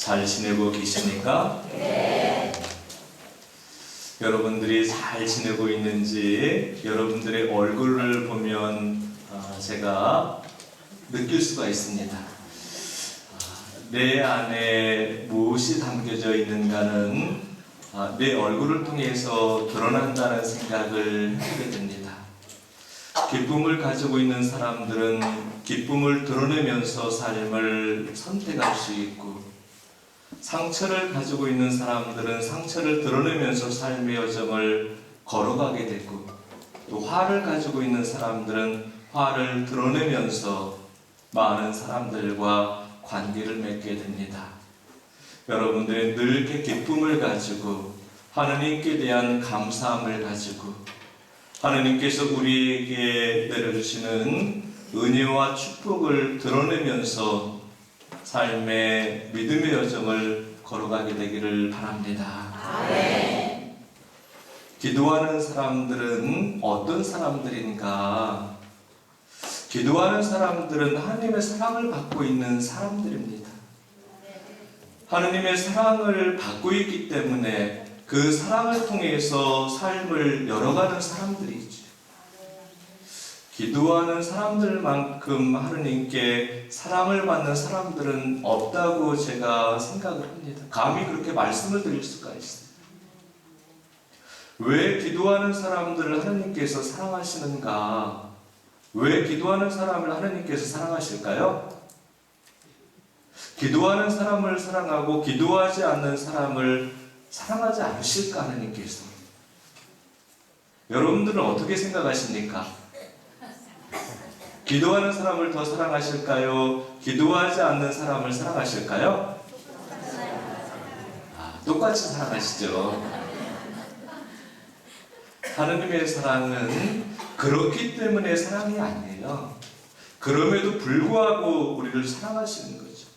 잘 지내고 계십니까? 네. 여러분들이 잘 지내고 있는지 여러분들의 얼굴을 보면 제가 느낄 수가 있습니다. 내 안에 무엇이 담겨져 있는가는 내 얼굴을 통해서 드러난다는 생각을 하게 됩니다. 기쁨을 가지고 있는 사람들은 기쁨을 드러내면서 삶을 선택할 수 있고, 상처를 가지고 있는 사람들은 상처를 드러내면서 삶의 여정을 걸어가게 되고, 또 화를 가지고 있는 사람들은 화를 드러내면서 많은 사람들과 관계를 맺게 됩니다. 여러분들이 늘 이렇게 기쁨을 가지고 하나님께 대한 감사함을 가지고 하나님께서 우리에게 내려주시는 은혜와 축복을 드러내면서 삶의 믿음의 여정을 걸어가게 되기를 바랍니다. 아멘. 기도하는 사람들은 어떤 사람들인가? 기도하는 사람들은 하나님의 사랑을 받고 있는 사람들입니다. 하나님의 사랑을 받고 있기 때문에 그 사랑을 통해서 삶을 열어가는 사람들이죠. 기도하는 사람들만큼 하나님께 사랑을 받는 사람들은 없다고 제가 생각을 합니다. 감히 그렇게 말씀을 드릴 수가 있어요. 왜 기도하는 사람들을 하나님께서 사랑하시는가? 왜 기도하는 사람을 하나님께서 사랑하실까요? 기도하는 사람을 사랑하고 기도하지 않는 사람을 사랑하지 않으실까 하나님께서? 여러분들은 어떻게 생각하십니까? 기도하는 사람을 더 사랑하실까요? 기도하지 않는 사람을 사랑하실까요? 똑같이 사랑하시죠. 하나님의 사랑은 그렇기 때문에 사랑이 아니에요. 그럼에도 불구하고 우리를 사랑하시는 거죠.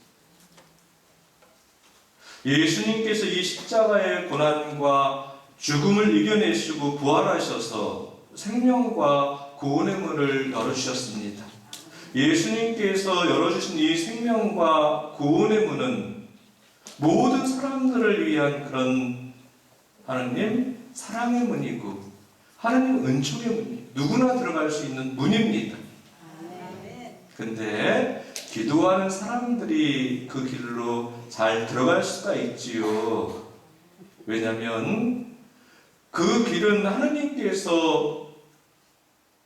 예수님께서 이 십자가의 고난과 죽음을 이겨내시고 부활하셔서 생명과 구원의 문을 열어주셨습니다. 예수님께서 열어주신 이 생명과 구원의 문은 모든 사람들을 위한 그런 하나님 사랑의 문이고 하나님 은총의 문이에요. 누구나 들어갈 수 있는 문입니다. 근데 기도하는 사람들이 그 길로 잘 들어갈 수가 있지요. 왜냐하면 그 길은 하나님께서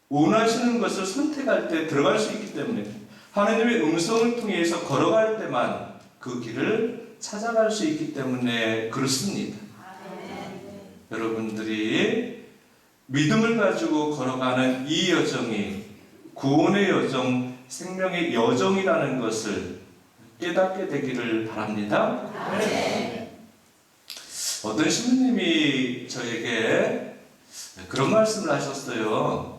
원하시는 것을 선택할 때 들어갈 수 있기 때문에, 하나님의 음성을 통해서 걸어갈 때만 그 길을 찾아갈 수 있기 때문에 그렇습니다. 여러분들이 믿음을 가지고 걸어가는 이 여정이 구원의 여정, 생명의 여정이라는 것을 깨닫게 되기를 바랍니다. 어떤 신부님이 저에게 그런 말씀을 하셨어요.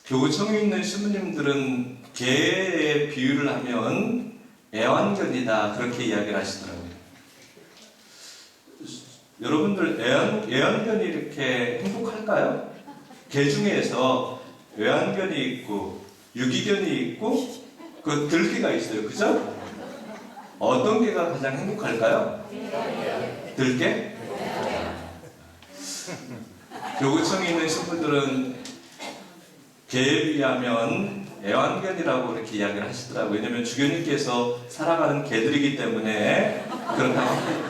교구청에 있는 신부님들은 개의 비유를 하면 애완견이다, 그렇게 이야기를 하시더라고요. 여러분들 애완견이 이렇게 행복할까요? 개 중에서 애완견이 있고 유기견이 있고 그 들개가 있어요. 그죠? 어떤 개가 가장 행복할까요? 들개? 교구청에 있는 신부들은 개에 비하면 애완견이라고 이렇게 이야기를 하시더라고요. 왜냐하면 주교님께서 사랑하는 개들이기 때문에 그렇다고 합니다.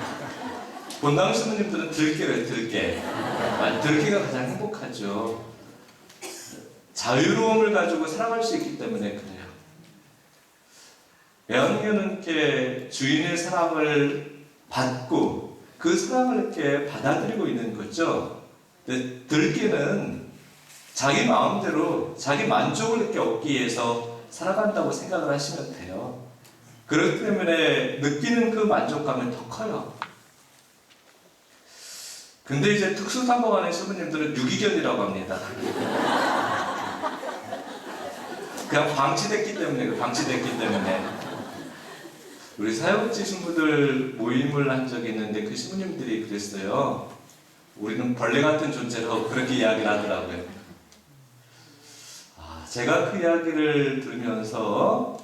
본당 신부님들은 들개래요. 들개. 들개가 가장 행복하죠. 자유로움을 가지고 사랑할 수 있기 때문에 그래요. 애완견은 이렇게 주인의 사랑을 받고 그 사랑을 이렇게 받아들이고 있는 거죠. 근데 들개는 자기 마음대로 자기 만족을 이렇게 얻기 위해서 살아간다고 생각을 하시면 돼요. 그렇기 때문에 느끼는 그 만족감은 더 커요. 근데 이제 특수사모하는 신부님들은 유기견이라고 합니다. 그냥 방치됐기 때문에. 우리 사역지 신부들 모임을 한 적이 있는데 그 신부님들이 그랬어요. 우리는 벌레 같은 존재라고 그렇게 이야기를 하더라고요. 제가 그 이야기를 들으면서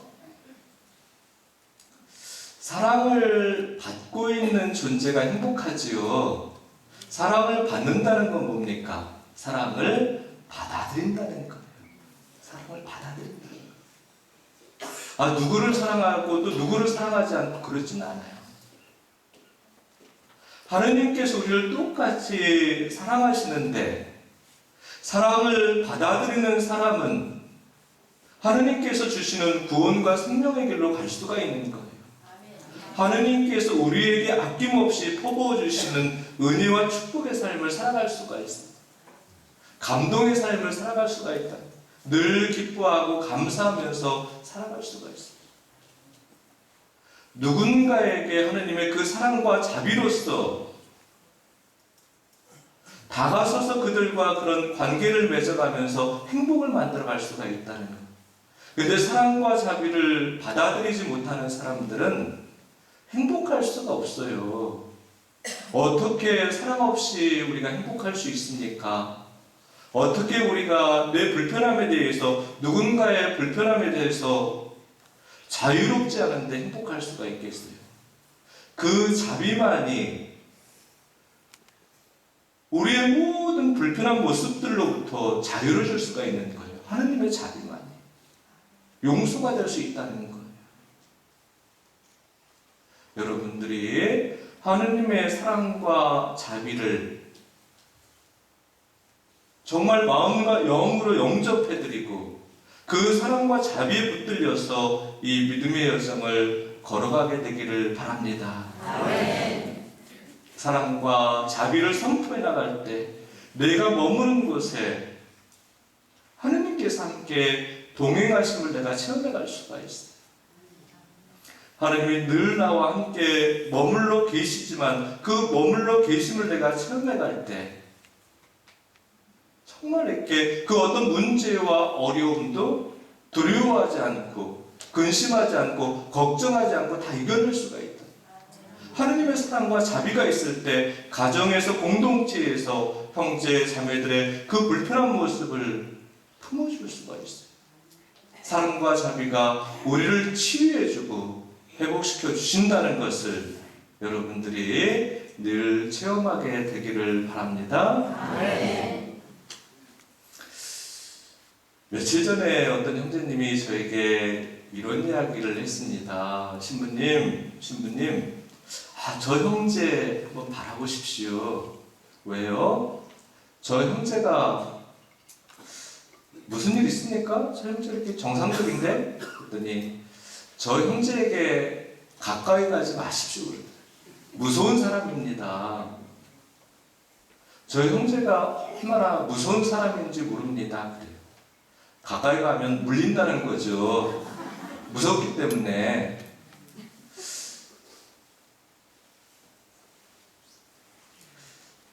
사랑을 받고 있는 존재가 행복하지요. 사랑을 받는다는 건 뭡니까? 사랑을 받아들인다는 거예요. 사랑을 받아들인다는 거예요. 누구를 사랑하고 또 누구를 사랑하지 않고 그러진 않아요. 하느님께서 우리를 똑같이 사랑하시는데 사랑을 받아들이는 사람은 하느님께서 주시는 구원과 생명의 길로 갈 수가 있는 거예요. 하느님께서 우리에게 아낌없이 퍼부어 주시는 은혜와 축복의 삶을 살아갈 수가 있어요. 감동의 삶을 살아갈 수가 있다. 늘 기뻐하고 감사하면서 살아갈 수가 있어요. 누군가에게 하느님의 그 사랑과 자비로서 다가서서 그들과 그런 관계를 맺어가면서 행복을 만들어갈 수가 있다는 거예요. 그런데 사랑과 자비를 받아들이지 못하는 사람들은 행복할 수가 없어요. 어떻게 사랑 없이 우리가 행복할 수 있습니까? 어떻게 우리가 내 불편함에 대해서, 누군가의 불편함에 대해서 자유롭지 않은데 행복할 수가 있겠어요? 그 자비만이 우리의 모든 불편한 모습들로부터 자유를 줄 수가 있는 거예요. 하느님의 자비만이 용서가 될 수 있다는 거예요. 여러분들이 하느님의 사랑과 자비를 정말 마음과 영으로 영접해드리고 그 사랑과 자비에 붙들려서 이 믿음의 여정을 걸어가게 되기를 바랍니다. 아멘. 사랑과 자비를 선포해 나갈 때 내가 머무는 곳에 하느님께서 함께 동행하심을 내가 체험해 갈 수가 있어요. 하나님이 늘 나와 함께 머물러 계시지만 그 머물러 계심을 내가 체험해 갈 때 정말 이렇게 그 어떤 문제와 어려움도 두려워하지 않고 근심하지 않고 걱정하지 않고 다 이겨낼 수가 있다. 하느님의 사랑과 자비가 있을 때 가정에서 공동체에서 형제 자매들의 그 불편한 모습을 품어줄 수가 있어요. 사랑과 자비가 우리를 치유해주고 회복시켜 주신다는 것을 여러분들이 늘 체험하게 되기를 바랍니다. 아멘. 며칠 전에 어떤 형제님이 저에게 이런 이야기를 했습니다. 신부님, 저 형제 한번 바라보십시오. 왜요? 저 형제가 무슨 일 있습니까? 저 형제 이렇게 정상적인데? 그랬더니 저 형제에게 가까이 가지 마십시오. 무서운 사람입니다. 저 형제가 얼마나 무서운 사람인지 모릅니다. 그래요. 가까이 가면 물린다는 거죠. 무섭기 때문에.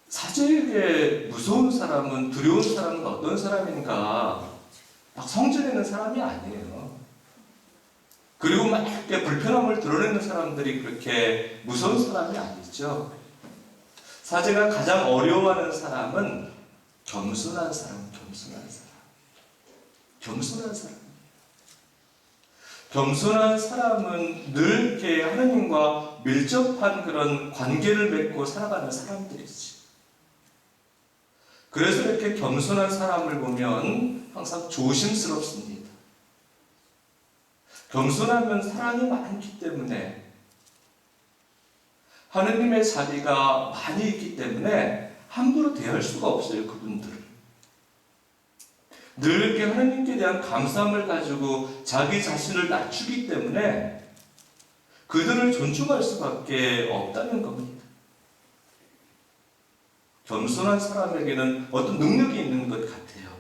사제에게 무서운 사람은, 두려운 사람은 어떤 사람인가? 막 성질내는 사람이 아니에요. 그리고 막 이렇게 불편함을 드러내는 사람들이 그렇게 무서운 사람이 아니죠. 사제가 가장 어려워하는 사람은 겸손한 사람. 겸손한 사람은 늘 이렇게 하느님과 밀접한 그런 관계를 맺고 살아가는 사람들이지. 그래서 이렇게 겸손한 사람을 보면 항상 조심스럽습니다. 겸손하면 사랑이 많기 때문에, 하느님의 자비가 많이 있기 때문에 함부로 대할 수가 없어요, 그분들을. 늘 이렇게 하느님께 대한 감사함을 가지고 자기 자신을 낮추기 때문에 그들을 존중할 수밖에 없다는 겁니다. 겸손한 사람에게는 어떤 능력이 있는 것 같아요.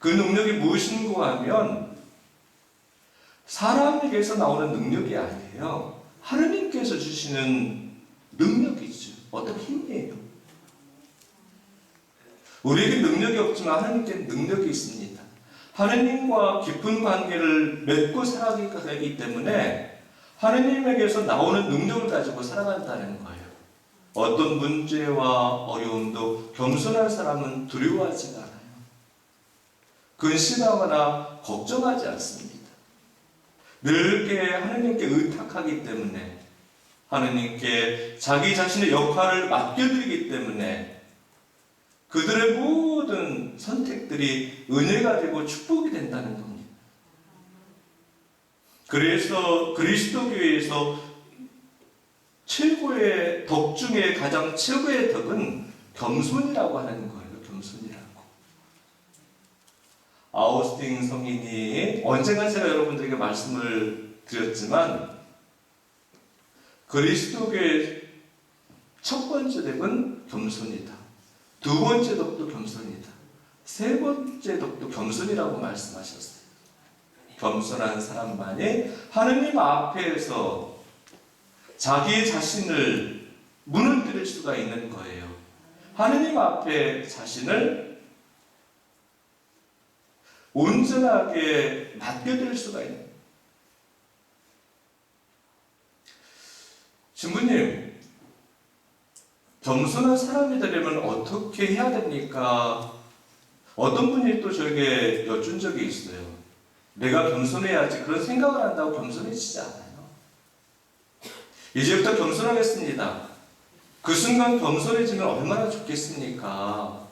그 능력이 무엇인고 하면 사람에게서 나오는 능력이 아니에요. 하느님께서 주시는 능력이죠. 어떤 힘이에요. 우리에게 능력이 없지만 하느님께 능력이 있습니다. 하느님과 깊은 관계를 맺고 살아가기 때문에 하느님에게서 나오는 능력을 가지고 살아간다는 거예요. 어떤 문제와 어려움도 겸손한 사람은 두려워하지 않아요. 근심하거나 걱정하지 않습니다. 늘게 하느님께 의탁하기 때문에, 하느님께 자기 자신의 역할을 맡겨드리기 때문에 그들의 모든 선택들이 은혜가 되고 축복이 된다는 겁니다. 그래서 그리스도교회에서 최고의 덕 중에 가장 최고의 덕은 겸손이라고 하는 거예요. 겸손이라고. 아우스틴 성인이 언젠가 제가 여러분들에게 말씀을 드렸지만, 그리스도교의 첫 번째 덕은 겸손이다. 두 번째 덕도 겸손이다. 세 번째 덕도 겸손이라고 말씀하셨어요. 겸손한 사람만이 하느님 앞에서 자기 자신을 무너뜨릴 수가 있는 거예요. 하느님 앞에 자신을 온전하게 맡겨드릴 수가 있는 거예요. 신부님, 겸손한 사람이 되려면 어떻게 해야 됩니까? 어떤 분이 또 저에게 여쭌 적이 있어요. 내가 겸손해야지, 그런 생각을 한다고 겸손해지지 않아요. 이제부터 겸손하겠습니다. 그 순간 겸손해지면 얼마나 좋겠습니까?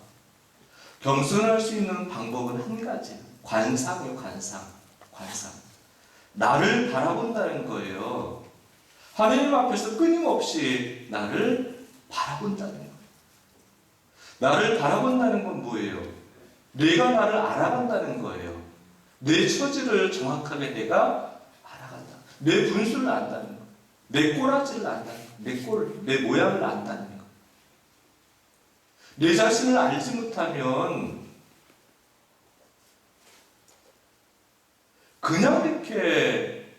겸손할 수 있는 방법은 한 가지. 관상이요, 관상. 나를 바라본다는 거예요. 하느님 앞에서 끊임없이 나를 바라본다는 거예요. 나를 바라본다는 건 뭐예요? 내가 나를 알아간다는 거예요. 내 처지를 정확하게 내가 알아간다. 내 분수를 안다는 거예요. 내 꼬라지를 안다는 거예요. 내 모양을 안다는 거예요. 내 자신을 알지 못하면 그냥 이렇게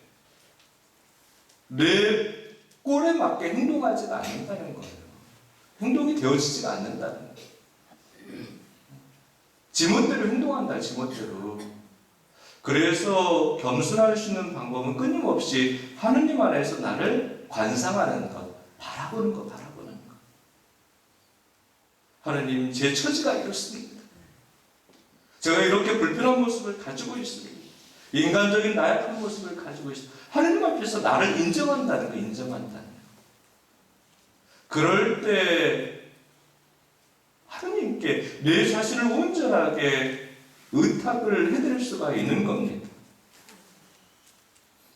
내 꼴에 맞게 행동하지가 않는다는 거예요. 행동이 되어지지가 않는다는 거예요. 지멋대로 행동한다, 지멋대로. 그래서 겸손할 수 있는 방법은 끊임없이 하느님 안에서 나를 관상하는 것, 바라보는 것. 하느님, 제 처지가 이렇습니다. 제가 이렇게 불편한 모습을 가지고 있습니다. 인간적인 나약한 모습을 가지고 있습니다. 하느님 앞에서 나를 인정한다는 거, 인정한다는 거. 그럴 때 하느님께 내 자신을 온전하게 의탁을 해드릴 수가 있는 겁니다.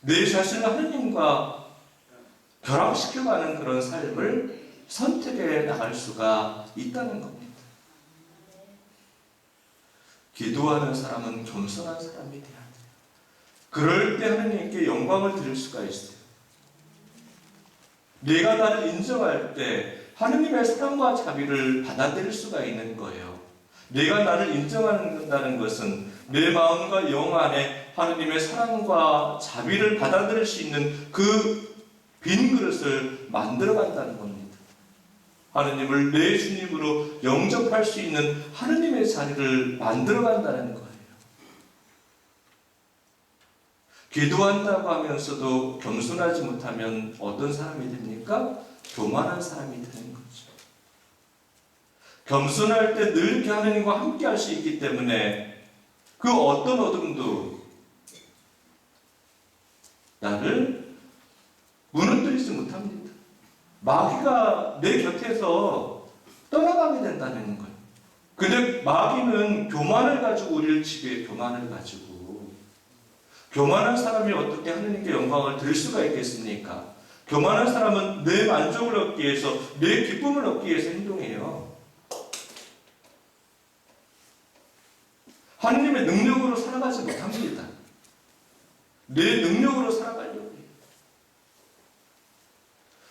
내 자신을 하느님과 결합시켜가는 그런 삶을 선택해 나갈 수가 있다는 겁니다. 기도하는 사람은 겸손한 사람이 돼야 돼요. 그럴 때 하느님께 영광을 드릴 수가 있어요. 내가 나를 인정할 때 하느님의 사랑과 자비를 받아들일 수가 있는 거예요. 내가 나를 인정한다는 것은 내 마음과 영 안에 하느님의 사랑과 자비를 받아들일 수 있는 그 빈 그릇을 만들어간다는 겁니다. 하느님을 내 주님으로 영접할 수 있는 하느님의 자리를 만들어간다는 거예요. 기도한다고 하면서도 겸손하지 못하면 어떤 사람이 됩니까? 교만한 사람이 되는 거죠. 겸손할 때 늘 이렇게 하느님과 함께 할 수 있기 때문에 그 어떤 어둠도 나를 무너뜨리지 못합니다. 마귀가 내 곁에서 떠나가게 된다는 거예요. 근데 마귀는 교만을 가지고 우리를 지배해. 교만을 가지고. 교만한 사람이 어떻게 하느님께 영광을 드릴 수가 있겠습니까? 교만한 사람은 내 만족을 얻기 위해서, 내 기쁨을 얻기 위해서 행동해요. 하느님의 능력으로 살아가지 못합니다. 내 능력으로 살아가려고 해요.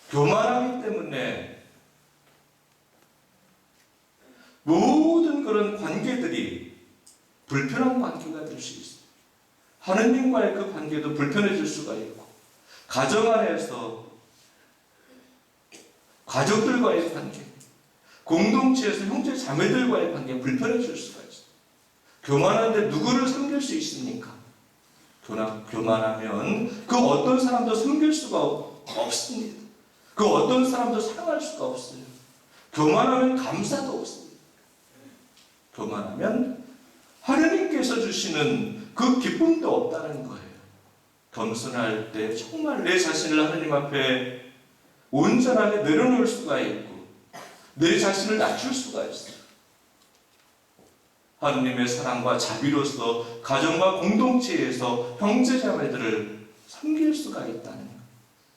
교만하기 때문에 모든 그런 관계들이 불편한 관계가 될 수 있어요. 하느님과의 그 관계도 불편해질 수가 있고, 가정 안에서 가족들과의 관계, 공동체에서 형제 자매들과의 관계가 불편해질 수가 있어요. 교만한데 누구를 섬길 수 있습니까? 교만하면 그 어떤 사람도 섬길 수가 없습니다. 그 어떤 사람도 사랑할 수가 없어요. 교만하면 감사도 없습니다. 교만하면 하느님께서 주시는 그 기쁨도 없다는 거예요. 겸손할 때 정말 내 자신을 하나님 앞에 온전하게 내려놓을 수가 있고 내 자신을 낮출 수가 있어요. 하느님의 사랑과 자비로서 가정과 공동체에서 형제자매들을 섬길 수가 있다는 것.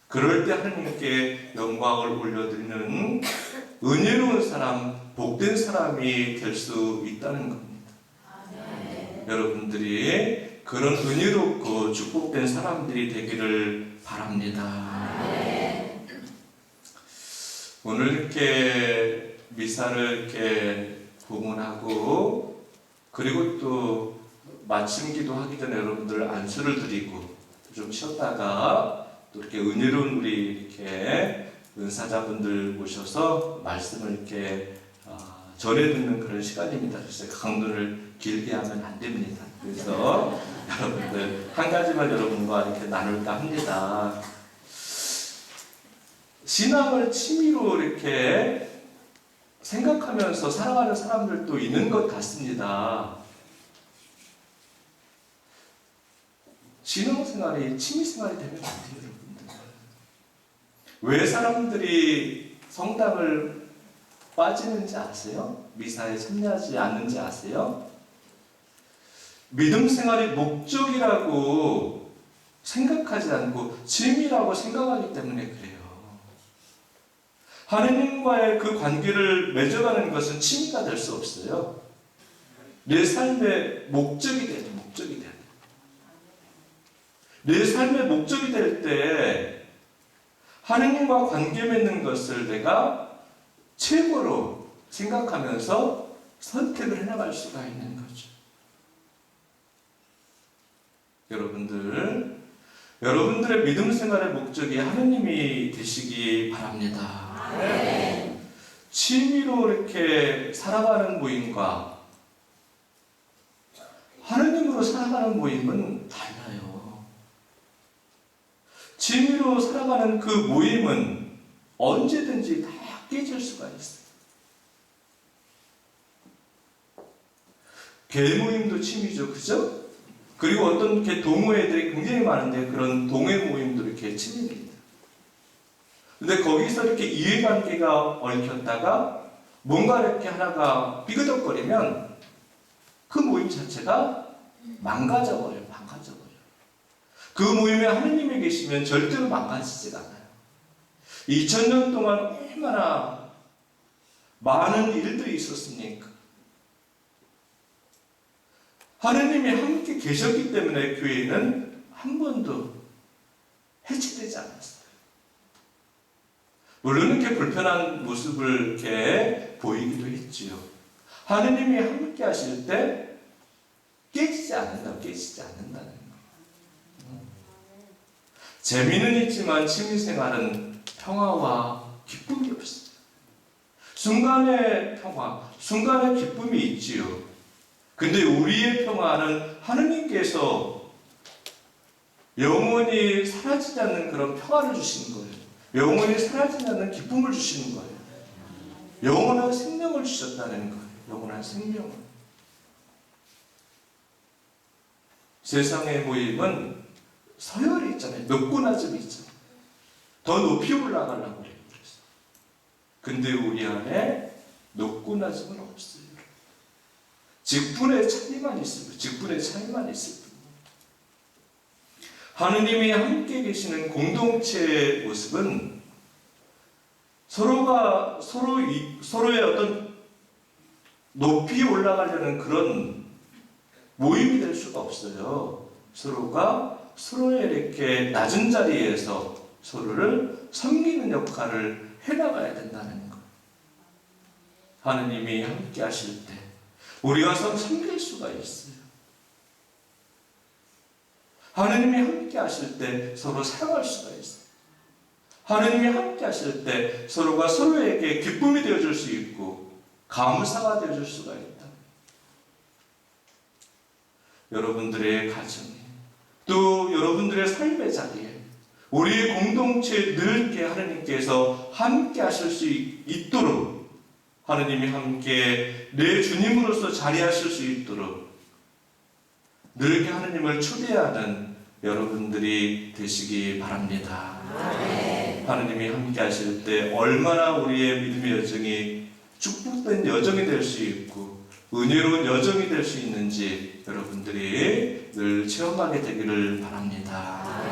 그럴 때 하느님께 영광을 올려드리는 은혜로운 사람, 복된 사람이 될 수 있다는 겁니다. 여러분들이 그런 은혜롭고 축복된 사람들이 되기를 바랍니다. 오늘 이렇게 미사를 이렇게 봉헌하고 그리고 또 마침 기도하기 전에 여러분들 안수를 드리고 좀 쉬었다가 또 이렇게 은혜로운 우리 이렇게 은사자분들 모셔서 말씀을 이렇게 전해 듣는 그런 시간입니다. 그래서 강론을 길게 하면 안 됩니다. 그래서 여러분들 한 가지만 여러분과 이렇게 나눌까 합니다. 신앙을 취미로 이렇게 생각하면서 살아가는 사람들도 있는 것 같습니다. 신앙생활이 취미생활이 되면 안 돼요, 여러분들. 왜 사람들이 성당을 빠지는지 아세요? 미사에 참여하지 않는지 아세요? 믿음생활이 목적이라고 생각하지 않고 취미라고 생각하기 때문에 그래요. 하느님과의 그 관계를 맺어가는 것은 취미가 될 수 없어요. 내 삶의 목적이 돼야 돼, 목적이 돼야 돼. 내 삶의 목적이 될 때 하느님과 관계 맺는 것을 내가 최고로 생각하면서 선택을 해나갈 수가 있는 거죠. 여러분들의 믿음 생활의 목적이 하느님이 되시기 바랍니다. 취미로 이렇게 살아가는 모임과 하느님으로 살아가는 모임은 달라요. 취미로 살아가는 그 모임은 언제든지 다 깨질 수가 있어요. 개 모임도 취미죠, 그죠? 그리고 어떤 개 동호회들이 굉장히 많은데 그런 동호회 모임도 이렇게 취미입니다. 근데 거기서 이렇게 이해관계가 얽혔다가 뭔가 이렇게 하나가 삐그덕거리면 그 모임 자체가 망가져버려요. 그 모임에 하느님이 계시면 절대로 망가지지가 않아요. 2000년 동안 얼마나 많은 일들이 있었습니까? 하느님이 함께 계셨기 때문에 교회는 한 번도 해체되지 않았어요. 물론 이렇게 불편한 모습을 이렇게 보이기도 했지요. 하느님이 함께 하실 때 깨지지 않는다는 거예요. 재미는 있지만 취미생활은 평화와 기쁨이 없어요. 순간의 평화, 순간의 기쁨이 있지요. 근데 우리의 평화는 하느님께서 영원히 사라지지 않는 그런 평화를 주시는 거예요. 영원히 사라지지 않는 기쁨을 주시는 거예요. 영원한 생명을 주셨다는 거예요. 영원한 생명을. 세상의 모임은 서열이 있잖아요. 높고낮음이 있잖아요. 더 높이 올라가려고 그래요. 근데 우리 안에 높고낮음은 없어요. 직분의 차이만 있습니다. 직분의 차이만 있을 뿐. 하느님이 함께 계시는 공동체의 모습은 서로의 어떤 높이 올라가려는 그런 모임이 될 수가 없어요. 서로가 서로의 이렇게 낮은 자리에서 서로를 섬기는 역할을 해나가야 된다는 것. 하느님이 함께 하실 때 우리가 섬길 수가 있어요. 하느님이 함께 하실 때 서로 사랑할 수가 있어요. 하느님이 함께 하실 때 서로가 서로에게 기쁨이 되어줄 수 있고 감사가 되어줄 수가 있다. 여러분들의 가정에 또 여러분들의 삶의 자리에 우리의 공동체에 늘 하느님께서 함께 하실 수 있도록 하느님이 함께 내 주님으로서 자리하실 수 있도록 늘 하느님을 초대하는 여러분들이 되시기 바랍니다. 하느님이 함께 하실 때 얼마나 우리의 믿음의 여정이 축복된 여정이 될 수 있고 은혜로운 여정이 될 수 있는지 여러분들이 늘 체험하게 되기를 바랍니다.